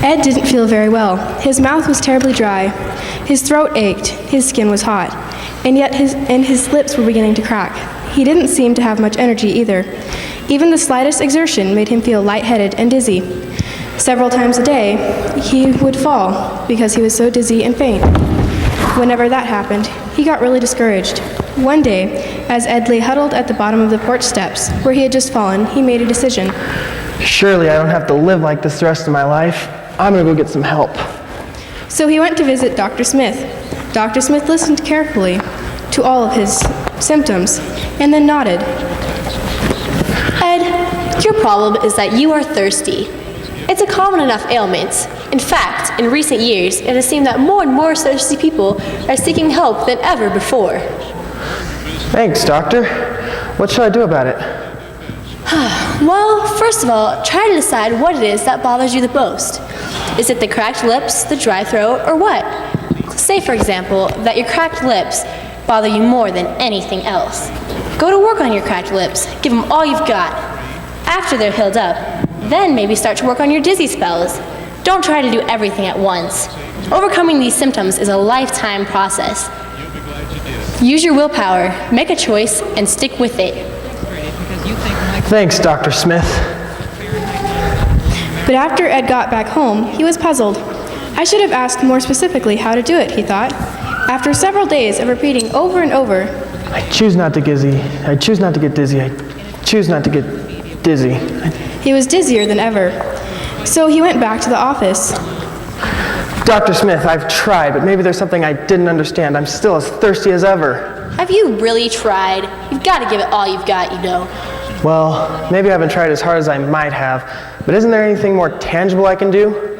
Ed didn't feel very well. His mouth was terribly dry. His throat ached. His skin was hot. And yet his lips were beginning to crack. He didn't seem to have much energy either. Even the slightest exertion made him feel lightheaded and dizzy. Several times a day, he would fall because he was so dizzy and faint. Whenever that happened, he got really discouraged. One day, as Ed lay huddled at the bottom of the porch steps, where he had just fallen, he made a decision. Surely I don't have to live like this the rest of my life. I'm gonna go get some help. So he went to visit Dr. Smith. Dr. Smith listened carefully to all of his symptoms and then nodded. Ed, your problem is that you are thirsty. It's a common enough ailment. In fact, in recent years, it has seemed that more and more thirsty people are seeking help than ever before. Thanks, doctor. What should I do about it? Well, first of all, try to decide what it is that bothers you the most. Is it the cracked lips, the dry throat, or what? Say, for example, that your cracked lips bother you more than anything else. Go to work on your cracked lips. Give them all you've got. After they're healed up, then maybe start to work on your dizzy spells. Don't try to do everything at once. Overcoming these symptoms is a lifetime process. Use your willpower, make a choice, and stick with it. Thanks, Dr. Smith. But after Ed got back home, he was puzzled. I should have asked more specifically how to do it, he thought. After several days of repeating over and over, I choose not to dizzy. I choose not to get dizzy. I choose not to get dizzy. he was dizzier than ever. So he went back to the office. Dr. Smith, I've tried, but maybe there's something I didn't understand. I'm still as thirsty as ever. Have you really tried? You've got to give it all you've got, you know. Well, maybe I haven't tried as hard as I might have, but isn't there anything more tangible I can do?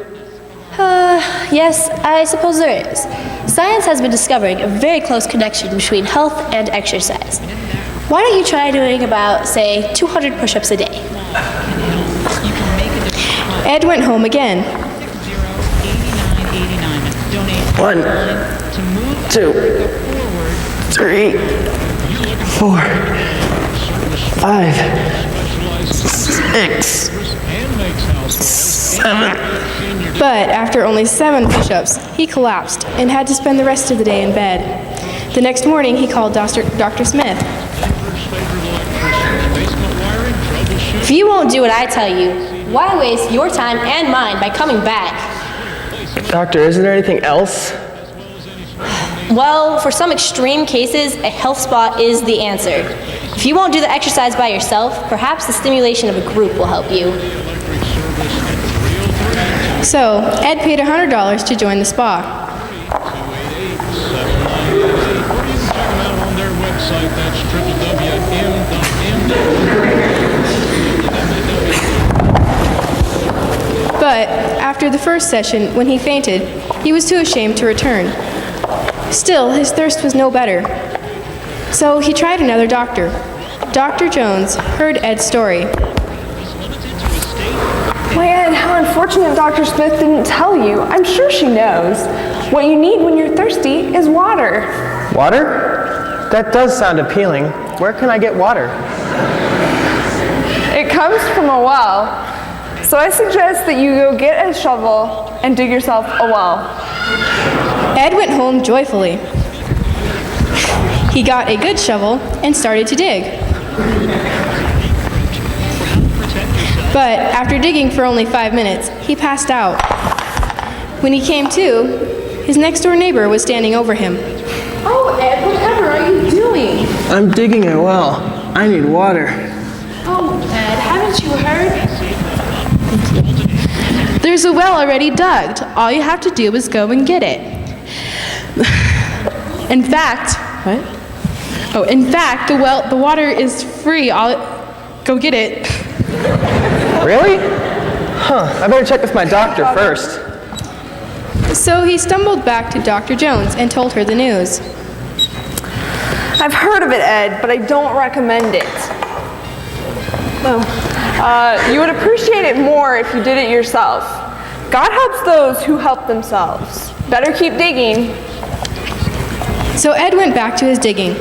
Yes, I suppose there is. Science has been discovering a very close connection between health and exercise. Why don't you try doing about, say, 200 push-ups a day? Ed went home again. 1, 2, 3, 4, 5, 6, 7. But after only 7 push-ups, he collapsed and had to spend the rest of the day in bed. The next morning, he called Dr. Smith. If you won't do what I tell you, why waste your time and mine by coming back? Doctor, isn't there anything else? Well, for some extreme cases, a health spa is the answer. If you won't do the exercise by yourself, perhaps the stimulation of a group will help you. So, Ed paid $100 to join the spa. But after the first session, when he fainted, he was too ashamed to return. Still, his thirst was no better. So he tried another doctor. Dr. Jones heard Ed's story. Why, Ed, how unfortunate Dr. Smith didn't tell you. I'm sure she knows. What you need when you're thirsty is water. Water? That does sound appealing. Where can I get water? It comes from a well. So I suggest that you go get a shovel and dig yourself a well. Ed went home joyfully. He got a good shovel and started to dig. But after digging for only 5 minutes, he passed out. When he came to, his next-door neighbor was standing over him. Oh, Ed, whatever are you doing? I'm digging a well. I need water. Oh, Ed, haven't you heard? There's a well already dug. All you have to do is go and get it. In fact, the water is free. Go get it. Really? I better check with my doctor first. So he stumbled back to Dr. Jones and told her the news. I've heard of it, Ed, but I don't recommend it. You would appreciate it more if you did it yourself. God helps those who help themselves. Better keep digging. So Ed went back to his digging,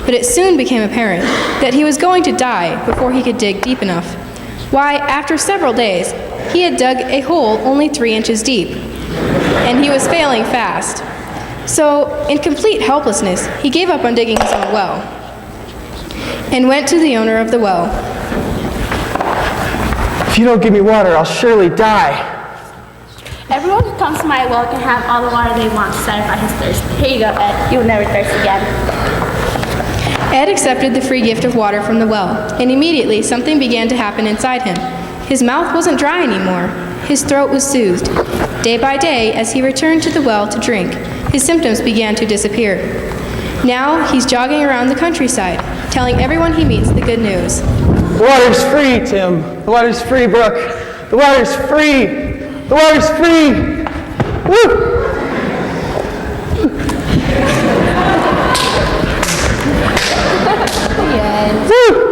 but it soon became apparent that he was going to die before he could dig deep enough. Why, after several days, he had dug a hole only 3 inches deep, and he was failing fast. So, in complete helplessness, he gave up on digging his own well and went to the owner of the well. If you don't give me water, I'll surely die. Everyone who comes to my well can have all the water they want to satisfy his thirst. Here you go, Ed. You will never thirst again. Ed accepted the free gift of water from the well, and immediately something began to happen inside him. His mouth wasn't dry anymore. His throat was soothed. Day by day, as he returned to the well to drink, his symptoms began to disappear. Now he's jogging around the countryside, telling everyone he meets the good news. The water's free, Tim. The water's free, Brooke. The water's free. The water's free. Woo! Woo!